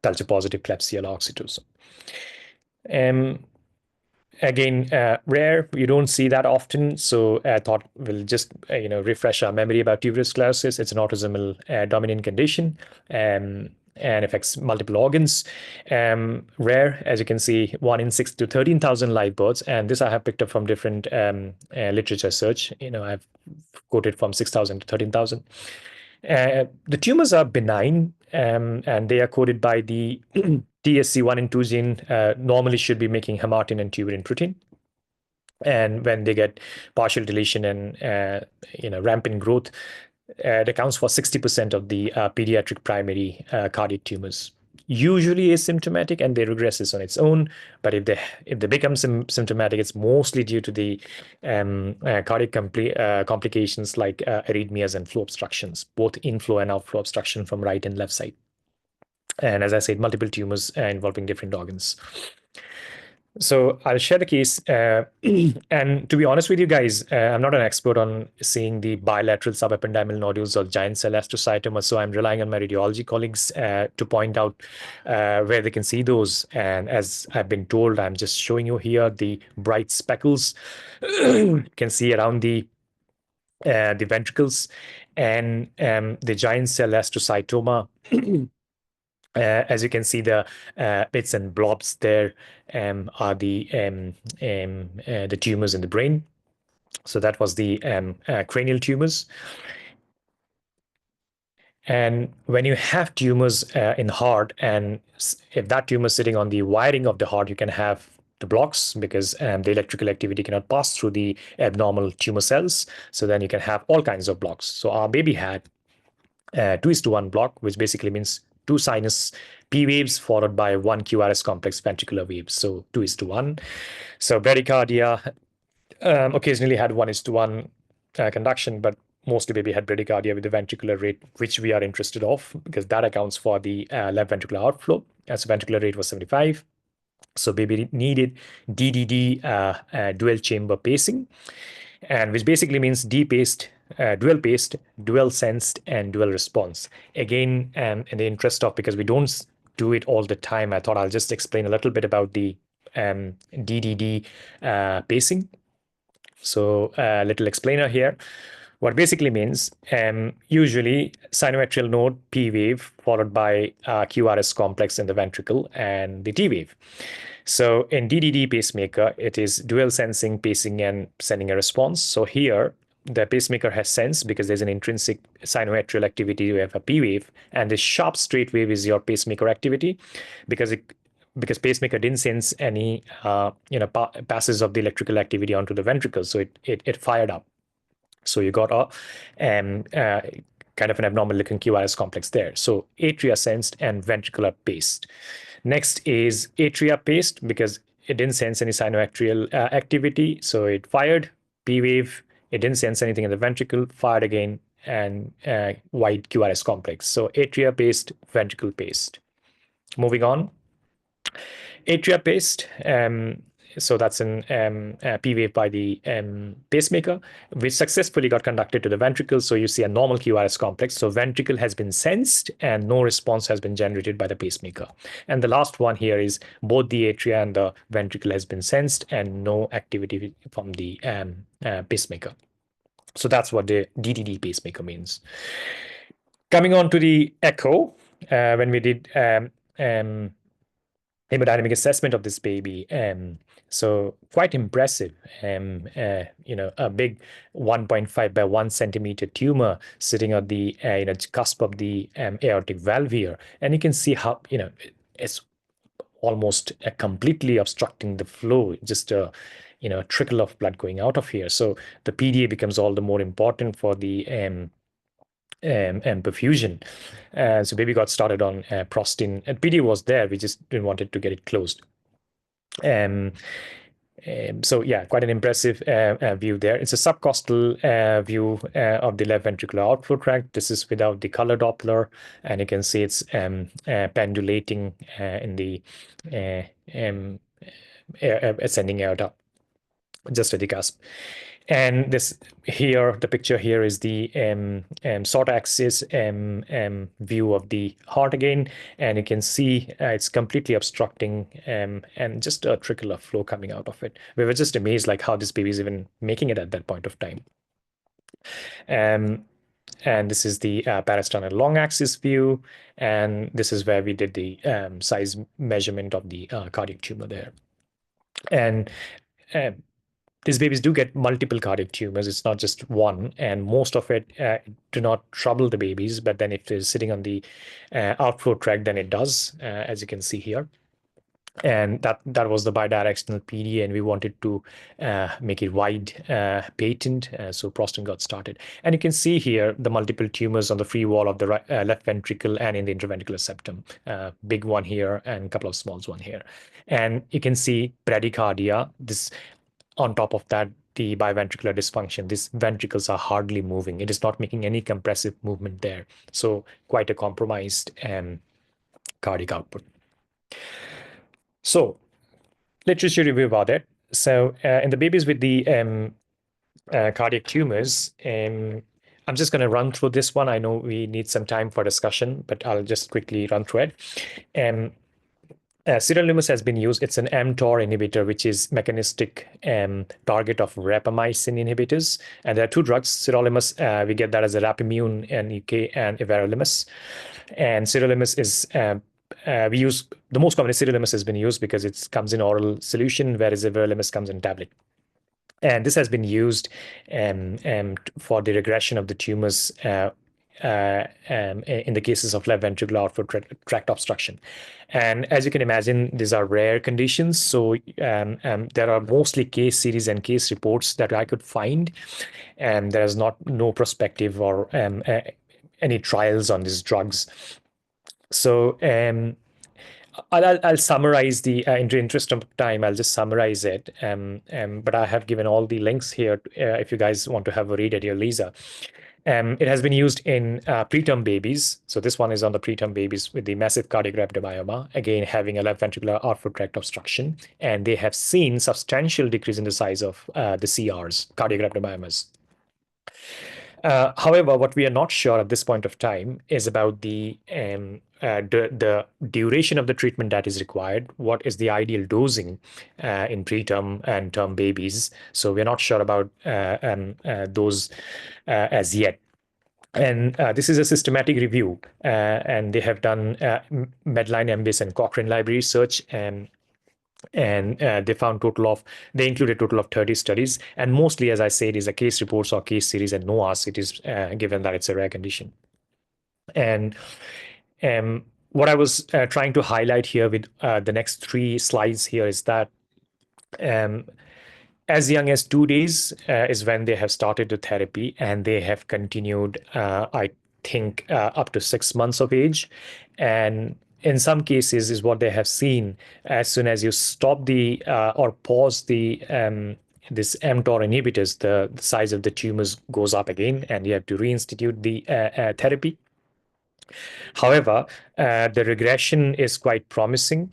culture positive Klebsiella oxytocin. Again, rare, you don't see that often. So I thought we'll just refresh our memory about tuberous sclerosis. It's an autosomal dominant condition and affects multiple organs. Rare, as you can see, 1 in 6 to 13,000 live births. And this I have picked up from different literature search. I've quoted from 6,000 to 13,000. The tumors are benign, and they are coded by the TSC1 and 2 gene. Normally should be making hamartin and tuberin protein. And when they get partial deletion and rampant growth, it accounts for 60% of the pediatric primary cardiac tumors. Usually asymptomatic and they regresses on its own, but if they become symptomatic, it's mostly due to the cardiac complications like arrhythmias and flow obstructions, both inflow and outflow obstruction from right and left side. And as I said, multiple tumors involving different organs. So I'll share the case. And to be honest with you guys, I'm not an expert on seeing the bilateral subependymal nodules or giant cell astrocytoma. So I'm relying on my radiology colleagues to point out where they can see those. And as I've been told, I'm just showing you here the bright speckles you can see around the ventricles and the giant cell astrocytoma. As you can see, the bits and blobs there are the tumors in the brain. So that was the cranial tumors. And when you have tumors in the heart, and if that tumor is sitting on the wiring of the heart, you can have the blocks because the electrical activity cannot pass through the abnormal tumor cells. So then you can have all kinds of blocks. So our baby had 2:1 block, which basically means 2 sinus P waves followed by 1 QRS complex ventricular wave. So 2:1. So bradycardia occasionally had 1:1 conduction, but mostly baby had bradycardia with the ventricular rate, which we are interested of because that accounts for the left ventricular outflow. As ventricular rate was 75. So baby needed DDD dual chamber pacing, and which basically means D-paced, dual paced, dual sensed, and dual response. Again, in the interest of, because we don't do it all the time, I thought I'll just explain a little bit about the DDD pacing. So a little explainer here. What basically means, usually sinoatrial node P wave followed by QRS complex in the ventricle and the T wave. So in DDD pacemaker, it is dual sensing, pacing, and sending a response. So here, the pacemaker has sense because there's an intrinsic sinoatrial activity. You have a P wave, and the sharp straight wave is your pacemaker activity because pacemaker didn't sense any passes of the electrical activity onto the ventricle, so it fired up. So you got a kind of an abnormal looking QRS complex there. So atria sensed and ventricular paced. Next is atria paced because it didn't sense any sinoatrial activity, so it fired P wave. It didn't sense anything in the ventricle, fired again, and wide QRS complex. So atria paced, ventricle paced. Moving on. Atria paced, so that's an P wave by the pacemaker, which successfully got conducted to the ventricle. So you see a normal QRS complex. So ventricle has been sensed and no response has been generated by the pacemaker. And the last one here is both the atria and the ventricle has been sensed and no activity from the pacemaker. So that's what the DDD pacemaker means. Coming on to the echo, when we did hemodynamic assessment of this baby. So quite impressive. A big 1.5 by 1 centimeter tumor sitting at the cusp of the aortic valve here, and you can see how it's almost completely obstructing the flow. Just a trickle of blood going out of here. So the PDA becomes all the more important for the and perfusion. So baby got started on prostin, and PD was there. We just didn't want it to get it closed. So yeah, quite an impressive view there. It's a subcostal view of the left ventricular outflow tract. This is without the color Doppler, and you can see it's pendulating in the ascending aorta, just at the cusp. And this here, the picture here is the SOT axis view of the heart again, and you can see it's completely obstructing and just a trickle of flow coming out of it. We were just amazed like how this baby is even making it at that point of time. And this is the parasternal long axis view, and this is where we did the size measurement of the cardiac tumor there. And these babies do get multiple cardiac tumors. It's not just one, and most of it do not trouble the babies. But then if it's sitting on the outflow tract, then it does, as you can see here. And that was the bidirectional PD, and we wanted to make it wide patent, so Proston got started. And you can see here the multiple tumors on the free wall of the left ventricle and in the interventricular septum. Big one here and a couple of smalls one here. And you can see bradycardia. This on top of that, the biventricular dysfunction. These ventricles are hardly moving. It is not making any compressive movement there. So quite a compromised cardiac output. So literature review about it. So in the babies with the cardiac tumors, I'm just going to run through this one. I know we need some time for discussion, but I'll just quickly run through it. Sirolimus has been used. It's an mTOR inhibitor, which is mechanistic target of rapamycin inhibitors. And there are two drugs, sirolimus, we get that as a Rapamune in UK, and everolimus. And sirolimus is, we use, the most common sirolimus has been used because it comes in oral solution, whereas everolimus comes in tablet. And this has been used for the regression of the tumors in the cases of left ventricular outflow tract obstruction. And as you can imagine, these are rare conditions. So there are mostly case series and case reports that I could find. And there's no prospective or any trials on these drugs. So I'll summarize the, in the interest of time, I'll just summarize it. But I have given all the links here if you guys want to have a read at your leisure. It has been used in preterm babies. So this one is on the preterm babies with the massive cardiac rhabdomyoma, again, having a left ventricular outflow tract obstruction. And they have seen substantial decrease in the size of the CRs, cardiac rhabdomyomas. However, what we are not sure at this point of time is about the duration of the treatment that is required. What is the ideal dosing in preterm and term babies? So we're not sure about those as yet. And this is a systematic review, and they have done Medline, MBIS, and Cochrane library research, and they found they included a total of 30 studies, and mostly, as I said, is a case reports or case series and NOAS. It is given that it's a rare condition. And what I was trying to highlight here with the next 3 slides here is that as young as 2 days is when they have started the therapy, and they have continued, I think, up to 6 months of age. And in some cases is what they have seen, as soon as you stop the or pause the this mTOR inhibitors, the size of the tumors goes up again, and you have to reinstitute the therapy. However, the regression is quite promising.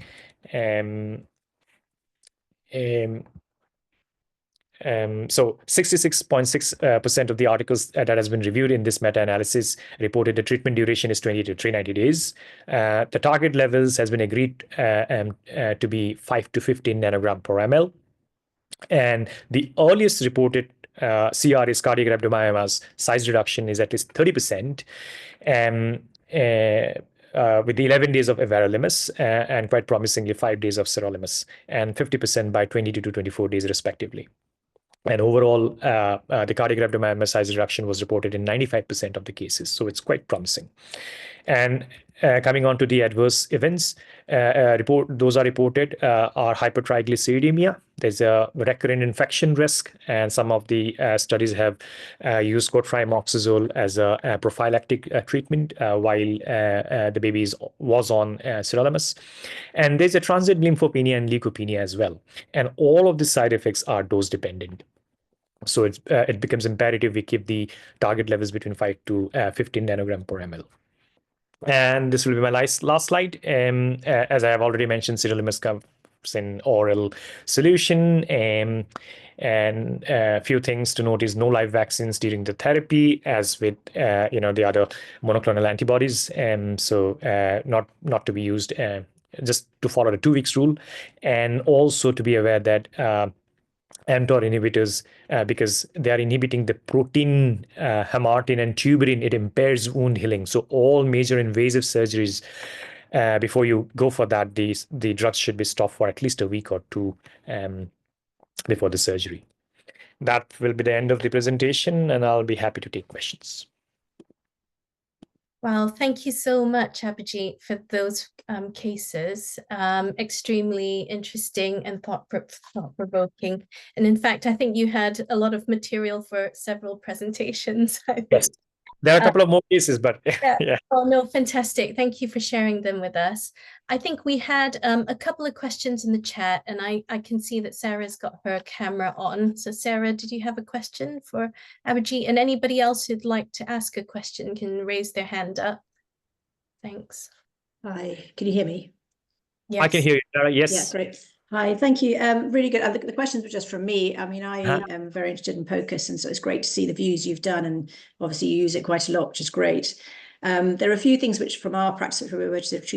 So 66.6% of the articles that has been reviewed in this meta-analysis reported the treatment duration is 20 to 390 days. The target levels has been agreed to be 5 to 15 nanogram per ml. And the earliest reported CR is cardiac rhabdomyomas size reduction is at least 30%. With the 11 days of everolimus and quite promisingly 5 days of sirolimus, and 50% by 22 to 24 days respectively. And overall, the cardiac rhabdomyoma size reduction was reported in 95% of the cases. So it's quite promising. And coming on to the adverse events, those are reported are hypertriglyceridemia. There's a recurrent infection risk, and some of the studies have used cotrimoxazole as a prophylactic treatment while the baby was on sirolimus. And there's a transient lymphopenia and leukopenia as well. And all of the side effects are dose dependent. So it becomes imperative we keep the target levels between 5 to 15 nanogram per ml. And this will be my last slide. As I have already mentioned, sirolimus comes in oral solution. And a few things to note is no live vaccines during the therapy, as with the other monoclonal antibodies. So not to be used, just to follow the 2 weeks rule, and also to be aware that mTOR inhibitors, because they are inhibiting the protein hamartin and tuberin, it impairs wound healing. So all major invasive surgeries, before you go for that, the drugs should be stopped for at least a week or 2 before the surgery. that will be the end of the presentation, and I'll be happy to take questions. Well, thank you so much, Abhijit, for those cases. Extremely interesting and thought-provoking. And in fact, I think you had a lot of material for several presentations, I Yes, think. there are a couple of more cases, but Yeah. yeah. Oh, no, fantastic. Thank you for sharing them with us. I think we had a couple of questions in the chat, and I can see that Sarah's got her camera on. So Sarah, did you have a question for Abhijit? And anybody else who'd like to ask a question can raise their hand up. Thanks. Hi, can you hear me? Yes. I can hear you, Sarah. Yes. Yeah, great. Hi, thank you. Really good. The questions were just from me. I mean, I am very interested in POCUS, and so it's great to see the views you've done, and obviously you use it quite a lot, which is great. There are a few things which, from our practice, where we're sort of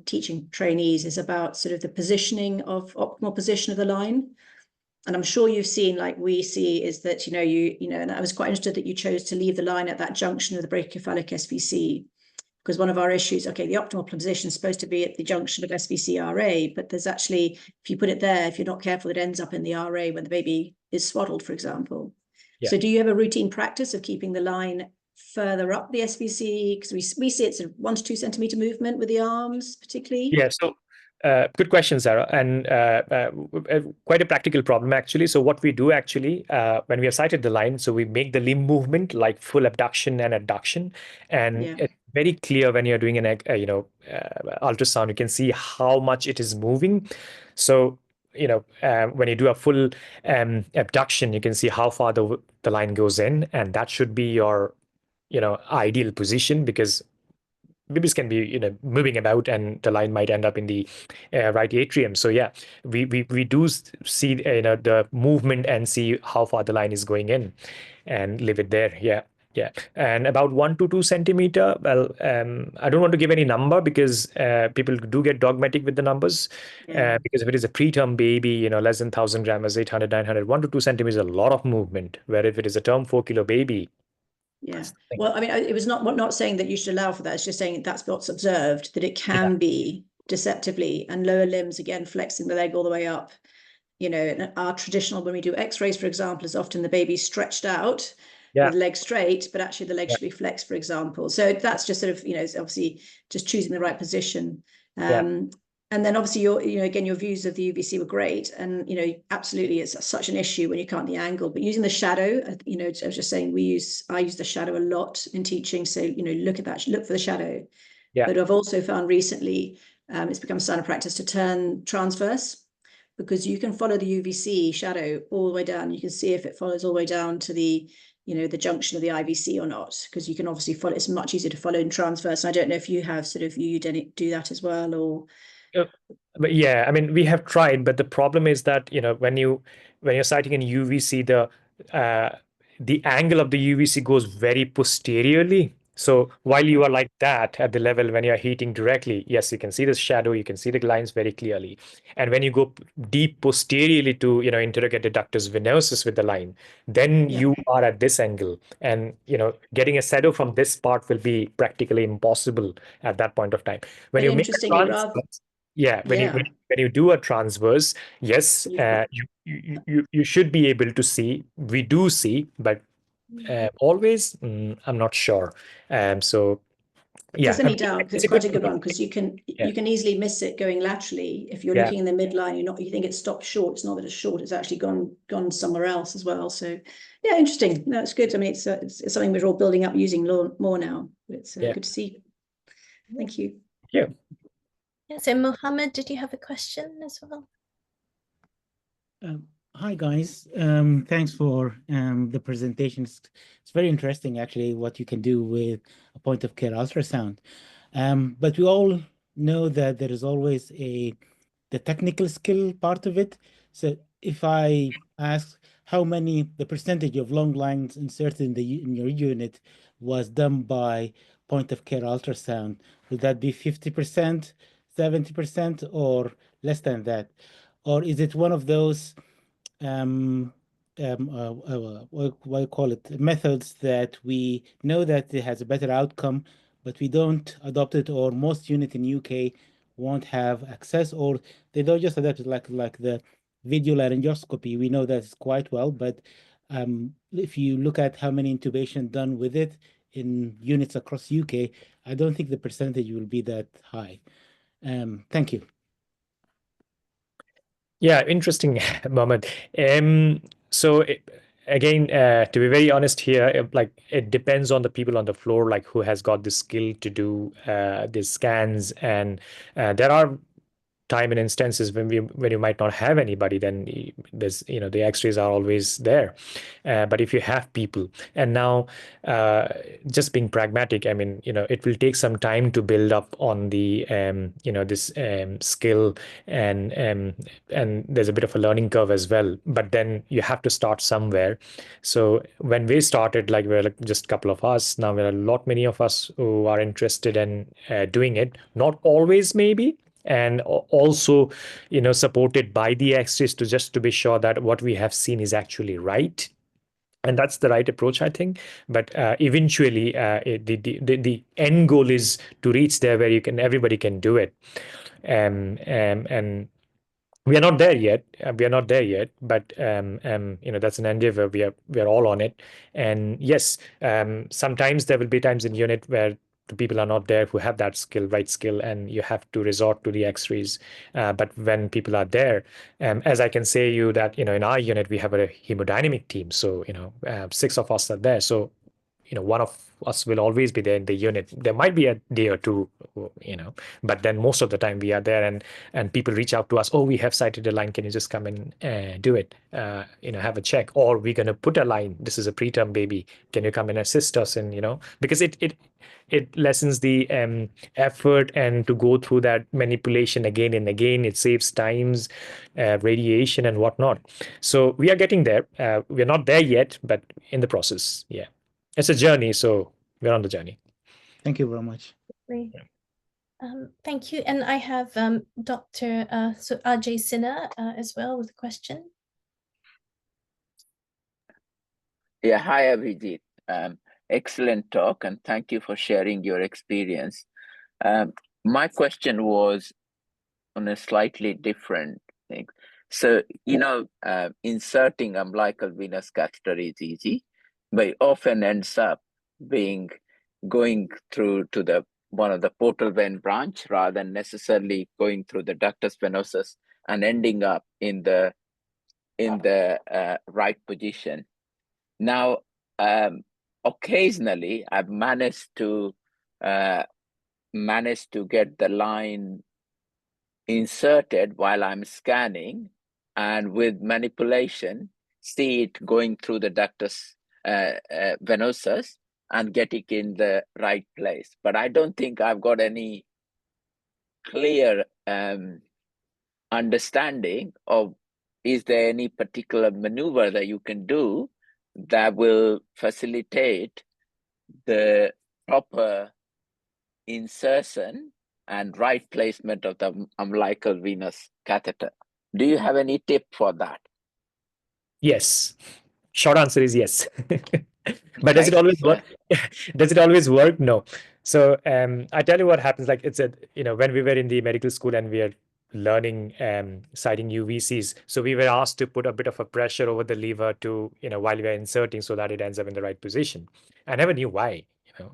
teaching trainees, is about sort of the positioning of optimal position of the line. And I'm sure you've seen, like we see, is that and I was quite interested that you chose to leave the line at that junction of the brachiocephalic SVC. Because one of our issues, okay, the optimal position is supposed to be at the junction of SVC RA, but there's actually, if you put it there, if you're not careful, it ends up in the RA when the baby is swaddled, for example. Yeah. So do you have a routine practice of keeping the line further up the SVC? Because we see it's a 1 to 2 centimeter movement with the arms, particularly. Yeah, so good question, Sarah, and quite a practical problem, actually. So what we do, actually, when we have sighted the line, so we make the limb movement like full abduction and adduction, and it's very clear when you're doing an ultrasound, you can see how much it is moving. So when you do a full abduction, you can see how far the line goes in, and that should be your ideal position, because babies can be moving about, and the line might end up in the right atrium. So yeah, we do see the movement and see how far the line is going in, and leave it there. Yeah. And about 1 to 2 centimeter, well, I don't want to give any number, because people do get dogmatic with the numbers. Because if it is a preterm baby, less than 1,000 grams, 800, 900, 1 to 2 centimeters is a lot of movement. Where if it is a term 4-kilo baby. Yeah. Well, I mean, it was not saying that you should allow for that. It's just saying that's what's observed, that it can be deceptively, and lower limbs, again, flexing the leg all the way up. And our traditional, when we do x-rays, for example, is often the baby stretched out with legs straight, but actually the leg should be flexed, for example. So that's just sort of, it's obviously just choosing the right position. And then obviously your views of the UVC were great. And, absolutely, it's such an issue when you can't the angle, but using the shadow, I was just saying, I use the shadow a lot in teaching. So, look at that, look for the shadow. But I've also found recently, it's become a standard practice to turn transverse, because you can follow the UVC shadow all the way down. You can see if it follows all the way down to the junction of the IVC or not, because you can obviously follow. It's much easier to follow in transverse. I don't know if you have you do that as well, or. But yeah, I mean, we have tried, but the problem is that when you're sighting in UVC, the angle of the UVC goes very posteriorly. So while you are like that at the level when you're heating directly, yes, you can see the shadow, you can see the lines very clearly. And when you go deep posteriorly to interrogate the ductus venosus with the line, then you are at this angle, and getting a shadow from this part will be practically impossible at that point of time. When you make a transverse, when you do a transverse, yes, you should be able to see. We do see, but always, I'm not sure. So yeah, there's any doubt, because it's quite a good one, because you can easily miss it going laterally if you're looking in the midline. You think it's stopped short. It's not that it's short; it's actually gone somewhere else as well. So yeah, interesting. That's good. I mean, it's something we're all building up using more now. It's good to see. Thank you. Yeah. So Mohammed, did you have a question as well? Hi guys, thanks for the presentation. It's very interesting, actually, what you can do with a point of care ultrasound. But we all know that there is always the technical skill part of it. So if I ask the percentage of long lines inserted in your unit was done by point of care ultrasound, would that be 50%, 70%, or less than that? Or is it one of those what you call it, methods that we know that it has a better outcome, but we don't adopt it, or most units in UK won't have access, or they don't just adapt it, like the video laryngoscopy. We know that quite well, but If you look at how many intubation done with it in units across UK, I don't think the percentage will be that high. Thank you. Yeah, interesting, Mohammed. Again, to be very honest here, like it depends on the people on the floor, like who has got the skill to do these scans, and there are time and instances when you might not have anybody, then there's the x-rays are always there, but if you have people, and now just being pragmatic, I mean, it will take some time to build up on the this skill, and there's a bit of a learning curve as well, but then you have to start somewhere. So when we started, like we're like just a couple of us, now there are many of us who are interested in doing it, not always maybe, and also supported by the x-rays to be sure that what we have seen is actually right, and that's the right approach, I think. But eventually the end goal is to reach there where everybody can do it, and we are not there yet. But that's an endeavor. We are all on it. And yes, sometimes there will be times in unit where the people are not there who have that right skill, and you have to resort to the x-rays. But when people are there, as I can say you that, in our unit, we have a hemodynamic team. So, 6 of us are there. So, one of us will always be there in the unit. There might be a day or two, but then most of the time we are there, and people reach out to us. Oh, we have sighted a line. Can you just come and do it? Have a check. Or we're going to put a line. This is a preterm baby. Can you come and assist us? And, because it lessens the effort, and to go through that manipulation again and again, it saves times, radiation and whatnot. So we are getting there. We're not there yet, but in the process. Yeah. It's a journey, so we're on the journey. Thank you very much. Thank you. And I have Dr. Ajay Sinha as well with a question. Yeah, hi, Abhijit. Excellent talk, and thank you for sharing your experience. My question was on a slightly different thing. So, inserting umbilical venous catheter is easy, but it often ends up going through to one of the portal vein branch rather than necessarily going through the ductus venosus and ending up in the right position. Now, occasionally I've managed to get the line inserted while I'm scanning, and with manipulation, see it going through the ductus venosus and get it in the right place. But I don't think I've got any clear understanding of, is there any particular maneuver that you can do that will facilitate the proper insertion and right placement of the umbilical venous catheter? Do you have any tip for that? Yes. Short answer is yes. But does it always work? Does it always work? No. So I tell you what happens. Like when we were in the medical school and we are learning sighting UVCs, so we were asked to put a bit of a pressure over the lever to while we are inserting, so that it ends up in the right position. I never knew why.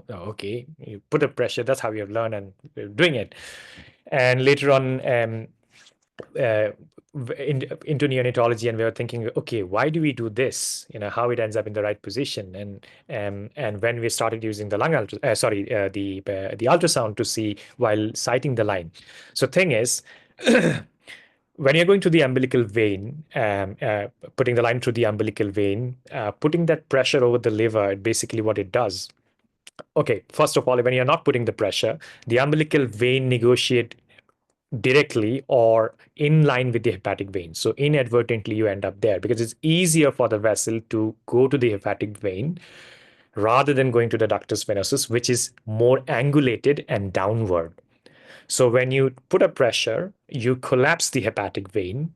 Okay, you put a pressure. That's how you have learned, and we're doing it. And later on, into neonatology, and we were thinking, okay, why do we do this? How it ends up in the right position, and when we started using the the ultrasound to see while sighting the line. So thing is, when you're going to the umbilical vein, putting the line through the umbilical vein, putting that pressure over the liver, basically what it does. Okay, first of all, when you're not putting the pressure, the umbilical vein negotiate directly or in line with the hepatic vein. So inadvertently you end up there, because it's easier for the vessel to go to the hepatic vein rather than going to the ductus venosus, which is more angulated and downward. So when you put a pressure, you collapse the hepatic vein.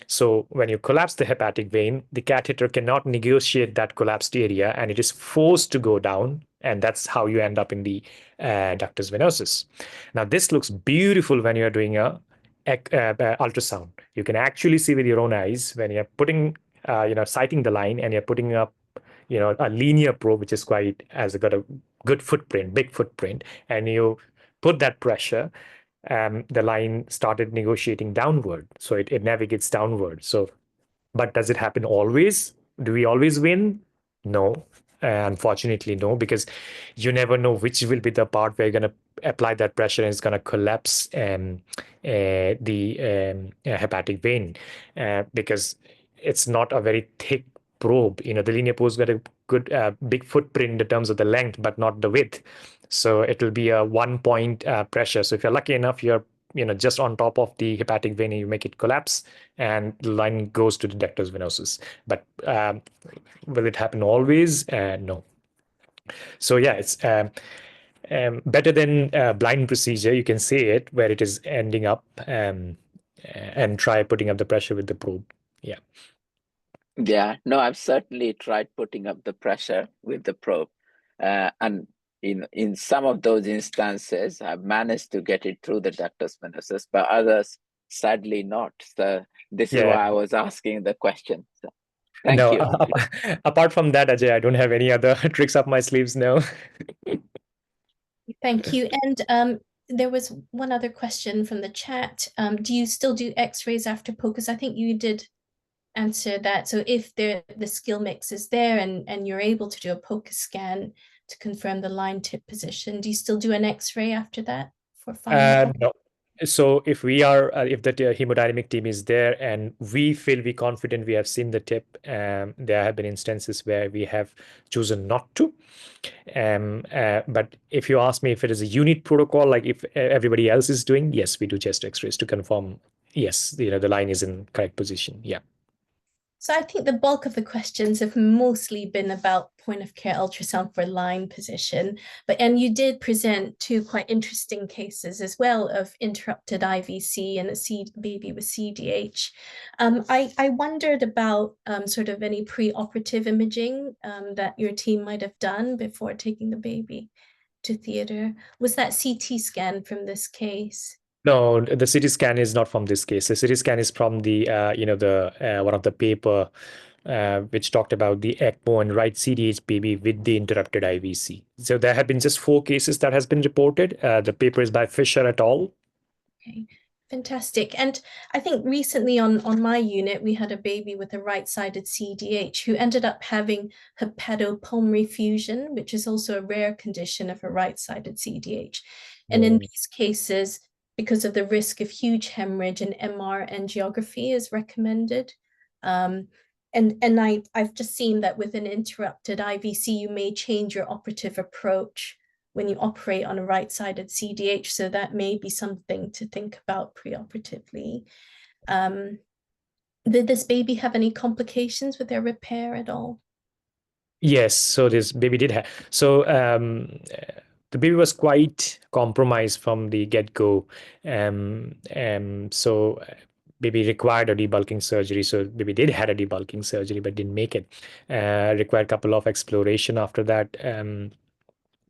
So when you collapse the hepatic vein, the catheter cannot negotiate that collapsed area, and it is forced to go down, and that's how you end up in the ductus venosus. Now, this looks beautiful when you're doing a ultrasound. You can actually see with your own eyes when you're putting sighting the line, and you're putting up, a linear probe, which is has got a good footprint, big footprint, and you put that pressure, the line started negotiating downward. So it navigates downward. So, but does it happen always? Do we always win? No. Unfortunately, no, because you never know which will be the part where you're going to apply that pressure and it's going to collapse the hepatic vein, because it's not a very thick probe. The linear probe's got a good big footprint in terms of the length, but not the width. So it will be a 1-point pressure. So if you're lucky enough, you're just on top of the hepatic vein, and you make it collapse, and the line goes to the ductus venosus. But will it happen always? No. So yeah, it's better than blind procedure. You can say it where it is ending up, and try putting up the pressure with the probe. Yeah. Yeah, no, I've certainly tried putting up the pressure with the probe, and in some of those instances, I've managed to get it through the ductus venosus, but others, sadly, not. So this is why I was asking the question. So, thank you. Apart from that, Ajay, I don't have any other tricks up my sleeves now. Thank you. And there was one other question from the chat. Do you still do X-rays after POCUS? I think you did answer that. So if the skill mix is there and you're able to do a POCUS scan to confirm the line tip position, do you still do an X-ray after that for final? No. So if we are, if the hemodynamic team is there and we feel confident we have seen the tip, there have been instances where we have chosen not to. But if you ask me if it is a unit protocol, like if everybody else is doing, yes, we do chest X-rays to confirm, yes, the line is in correct position. Yeah. So I think the bulk of the questions have mostly been about point of care ultrasound for line position, and you did present 2 quite interesting cases as well of interrupted IVC and a baby with CDH. I wondered about sort of any pre-operative imaging that your team might have done before taking the baby to theater. Was that CT scan from this case? No, the CT scan is not from this case. The CT scan is from the one of the paper which talked about the ECMO and right CDH baby with the interrupted IVC. So there have been just 4 cases that has been reported. The paper is by Fisher et al. Okay, fantastic. And I think recently on my unit, we had a baby with a right-sided CDH who ended up having hepatopulmonary fusion, which is also a rare condition of a right-sided CDH. And in these cases, because of the risk of huge hemorrhage, and MR angiography is recommended. And I've just seen that with an interrupted IVC, you may change your operative approach when you operate on a right-sided CDH. So that may be something to think about preoperatively. Did this baby have any complications with their repair at all? Yes, so this baby did have. So the baby was quite compromised from the get-go. So baby required a debulking surgery. So baby did had a debulking surgery, but didn't make it. Required a couple of exploration after that. And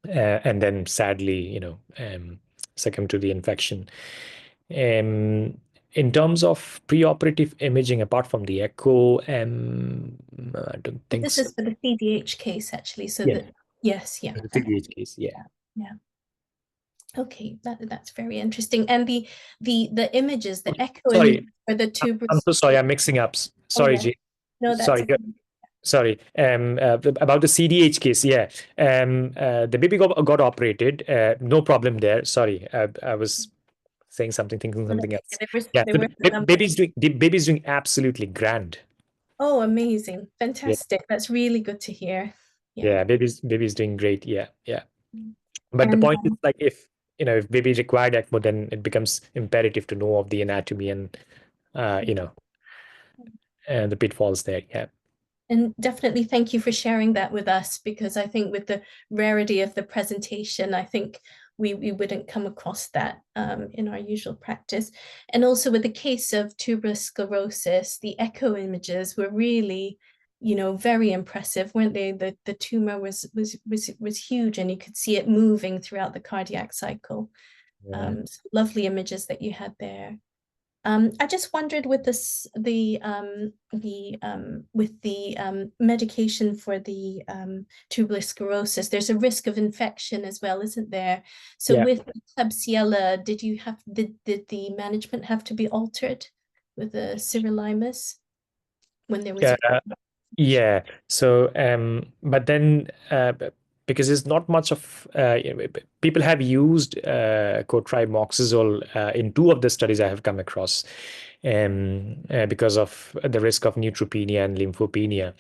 then sadly, succumbed to the infection. In terms of preoperative imaging, apart from the echo, I don't think this so. is for the CDH case, actually. So Yeah. Yes, yeah. The CDH case, yeah. Yeah. Okay, that's very interesting. And the images, the echo images for the tuberous. I'm so sorry, I'm mixing up. Sorry, yeah. No, that's sorry. okay. Sorry. About the CDH case, yeah. The baby got operated. No problem there. Sorry, I was saying something, thinking something else. The baby's doing absolutely grand. Oh, amazing! Fantastic. Yeah. That's really good to hear. Yeah, baby's doing great. Yeah. But the point is, like, if baby required ECMO, then it becomes imperative to know of the anatomy and and the pitfalls there. Yeah. And definitely thank you for sharing that with us, because I think with the rarity of the presentation, I think we wouldn't come across that in our usual practice. And also with the case of tuberous sclerosis, the echo images were really, very impressive, weren't they? The tumor was huge, and you could see it moving throughout the cardiac cycle. So lovely images that you had there. I just wondered with medication for the tuberous sclerosis, there's a risk of infection as well, isn't there? So Yeah. with Klebsiella, did the management have to be altered with the sirolimus when there was yeah. So but then because there's not much of people have used cotrimoxazole in 2 of the studies I have come across because of the risk of neutropenia and lymphopenia.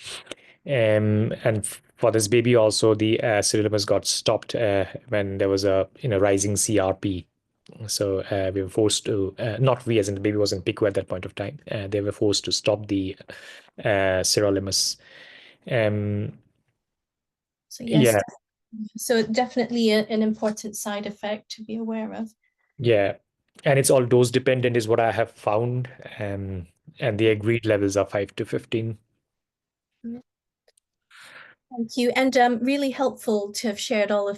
And for this baby also, the sirolimus got stopped when there was a rising CRP. So we were forced to, not we as in the baby was in PICU at that point of time, they were forced to stop the sirolimus. So yes, yeah, so definitely an important side effect to be aware of. yeah. And it's all dose dependent is what I have found. And the agreed levels are 5 to 15. Thank you. And really helpful to have shared all of